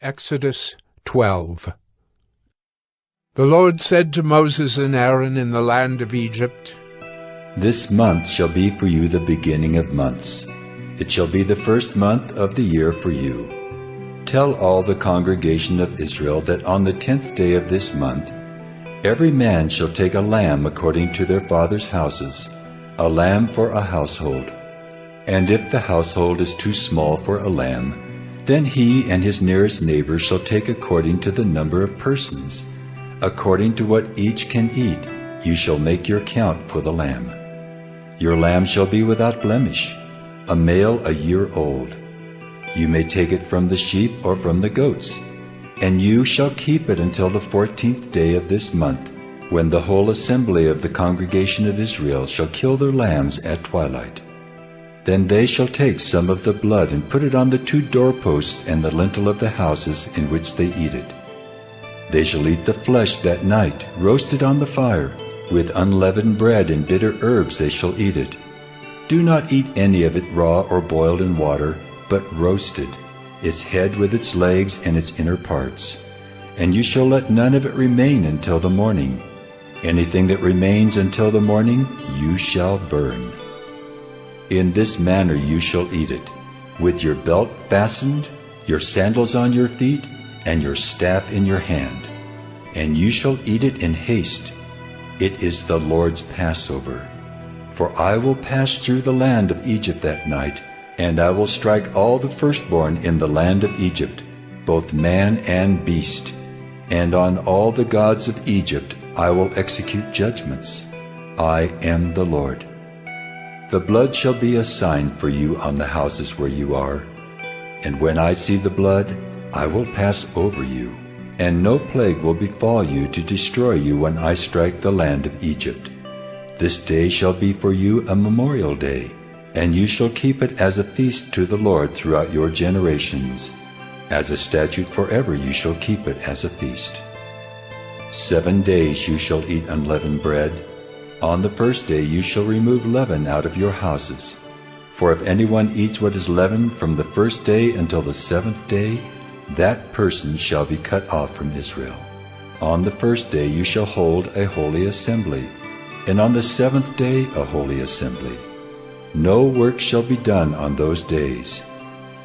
Exodus 12. The Lord said to Moses and Aaron in the land of Egypt, This month shall be for you the beginning of months. It shall be the first month of the year for you. Tell all the congregation of Israel that on the 10th day of this month, every man shall take a lamb according to their fathers' houses, a lamb for a household. And if the household is too small for a lamb, then he and his nearest neighbor shall take according to the number of persons. According to what each can eat, you shall make your count for the lamb. Your lamb shall be without blemish, a male a year old. You may take it from the sheep or from the goats, and you shall keep it until the 14th day of this month, when the whole assembly of the congregation of Israel shall kill their lambs at twilight. Then they shall take some of the blood and put it on the 2 doorposts and the lintel of the houses in which they eat it. They shall eat the flesh that night, roasted on the fire. With unleavened bread and bitter herbs they shall eat it. Do not eat any of it raw or boiled in water, but roasted, its head with its legs and its inner parts. And you shall let none of it remain until the morning. Anything that remains until the morning you shall burn. In this manner you shall eat it, with your belt fastened, your sandals on your feet, and your staff in your hand. And you shall eat it in haste. It is the Lord's Passover. For I will pass through the land of Egypt that night, and I will strike all the firstborn in the land of Egypt, both man and beast. And on all the gods of Egypt I will execute judgments. I am the Lord. The blood shall be a sign for you on the houses where you are. And when I see the blood, I will pass over you, and no plague will befall you to destroy you when I strike the land of Egypt. This day shall be for you a memorial day, and you shall keep it as a feast to the Lord throughout your generations. As a statute forever you shall keep it as a feast. 7 days you shall eat unleavened bread. On the first day you shall remove leaven out of your houses. For if anyone eats what is leavened from the first day until the 7th day, that person shall be cut off from Israel. On the first day you shall hold a holy assembly, and on the 7th day a holy assembly. No work shall be done on those days,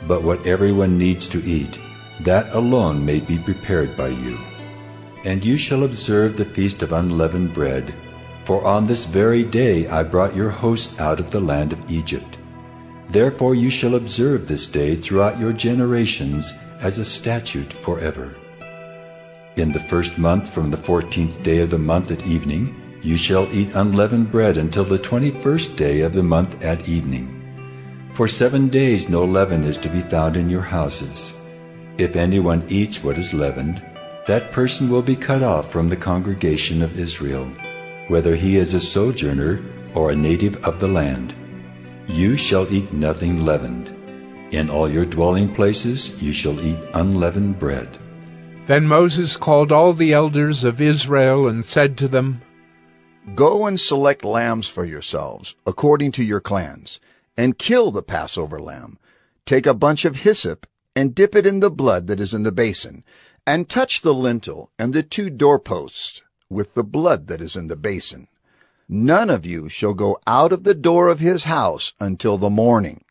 but what everyone needs to eat, that alone may be prepared by you. And you shall observe the feast of unleavened bread, for on this very day I brought your hosts out of the land of Egypt. Therefore you shall observe this day throughout your generations as a statute forever. In the first month from the 14th day of the month at evening, you shall eat unleavened bread until the 21st day of the month at evening. For 7 days no leaven is to be found in your houses. If anyone eats what is leavened, that person will be cut off from the congregation of Israel, whether he is a sojourner or a native of the land. You shall eat nothing leavened. In all your dwelling places you shall eat unleavened bread. Then Moses called all the elders of Israel and said to them, Go and select lambs for yourselves, according to your clans, and kill the Passover lamb. Take a bunch of hyssop and dip it in the blood that is in the basin, and touch the lintel and the 2 doorposts with the blood that is in the basin. None of you shall go out of the door of his house until the morning.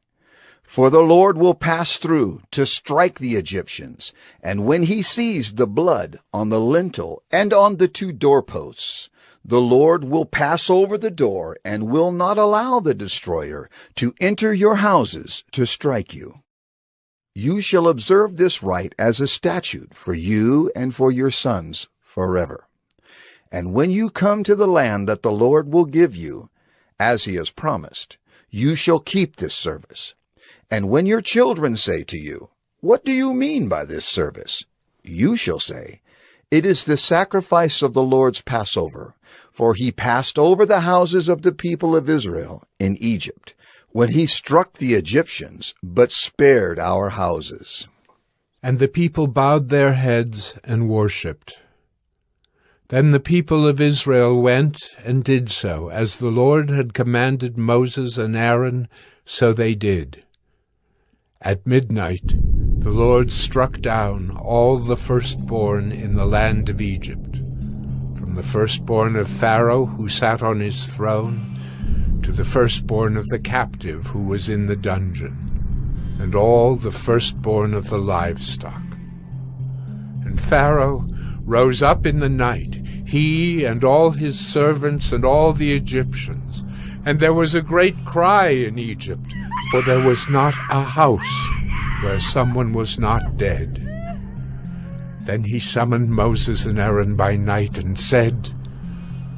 For the Lord will pass through to strike the Egyptians, and when he sees the blood on the lintel and on the 2 doorposts, the Lord will pass over the door and will not allow the destroyer to enter your houses to strike you. You shall observe this rite as a statute for you and for your sons forever. And when you come to the land that the Lord will give you, as he has promised, you shall keep this service. And when your children say to you, What do you mean by this service? You shall say, It is the sacrifice of the Lord's Passover, for he passed over the houses of the people of Israel in Egypt, when he struck the Egyptians, but spared our houses. And the people bowed their heads and worshipped. Then the people of Israel went and did so, as the Lord had commanded Moses and Aaron, so they did. At midnight, the Lord struck down all the firstborn in the land of Egypt, from the firstborn of Pharaoh who sat on his throne, to the firstborn of the captive who was in the dungeon, and all the firstborn of the livestock. And Pharaoh rose up in the night, he and all his servants and all the Egyptians, and there was a great cry in Egypt, for there was not a house where someone was not dead. Then he summoned Moses and Aaron by night and said,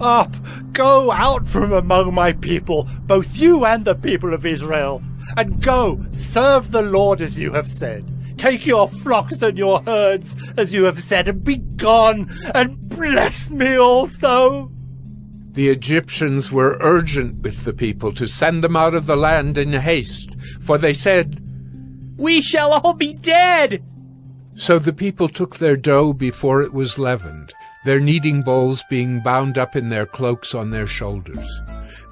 "Up, go out from among my people, both you and the people of Israel, and go, serve the Lord as you have said. Take your flocks and your herds as you have said, and be gone, and bless me also." The Egyptians were urgent with the people to send them out of the land in haste, for they said, "We shall all be dead." So the people took their dough before it was leavened, their kneading bowls being bound up in their cloaks on their shoulders.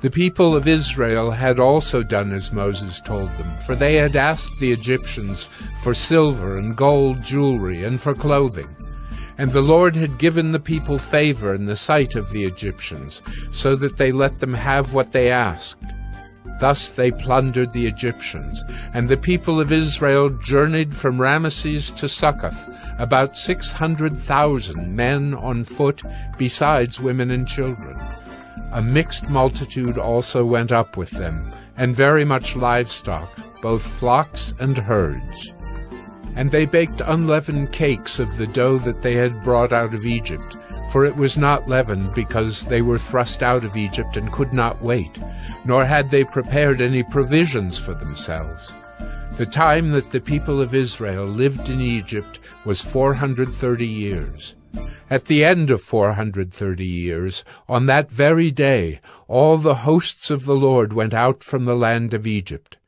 The people of Israel had also done as Moses told them, for they had asked the Egyptians for silver and gold jewelry and for clothing. And the Lord had given the people favor in the sight of the Egyptians, so that they let them have what they asked. Thus they plundered the Egyptians, and the people of Israel journeyed from Ramesses to Succoth, about 600,000 men on foot, besides women and children. A mixed multitude also went up with them, and very much livestock, both flocks and herds. And they baked unleavened cakes of the dough that they had brought out of Egypt, for it was not leavened, because they were thrust out of Egypt and could not wait, nor had they prepared any provisions for themselves. The time that the people of Israel lived in Egypt was 430 years. At the end of 430 years, on that very day, all the hosts of the Lord went out from the land of Egypt.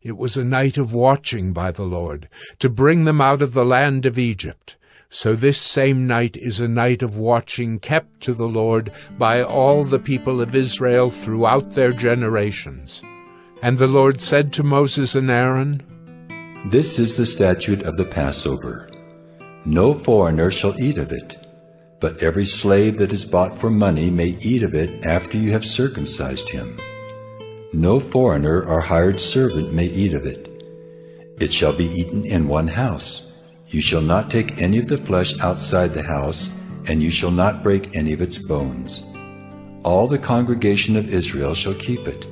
It was a night of watching by the Lord, to bring them out of the land of Egypt. So this same night is a night of watching kept to the Lord by all the people of Israel throughout their generations. And the Lord said to Moses and Aaron, "This is the statute of the Passover. No foreigner shall eat of it, but every slave that is bought for money may eat of it after you have circumcised him. No foreigner or hired servant may eat of it. It shall be eaten in one house. You shall not take any of the flesh outside the house, and you shall not break any of its bones. All the congregation of Israel shall keep it.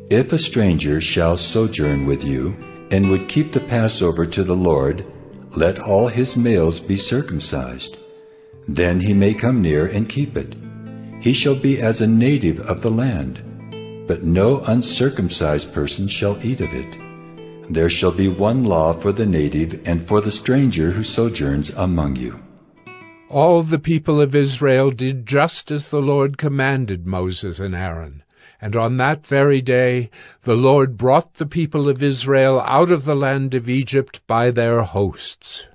If a stranger shall sojourn with you, and would keep the Passover to the Lord, let all his males be circumcised. Then he may come near and keep it. He shall be as a native of the land, but no uncircumcised person shall eat of it. There shall be one law for the native and for the stranger who sojourns among you." All the people of Israel did just as the Lord commanded Moses and Aaron. And on that very day the Lord brought the people of Israel out of the land of Egypt by their hosts.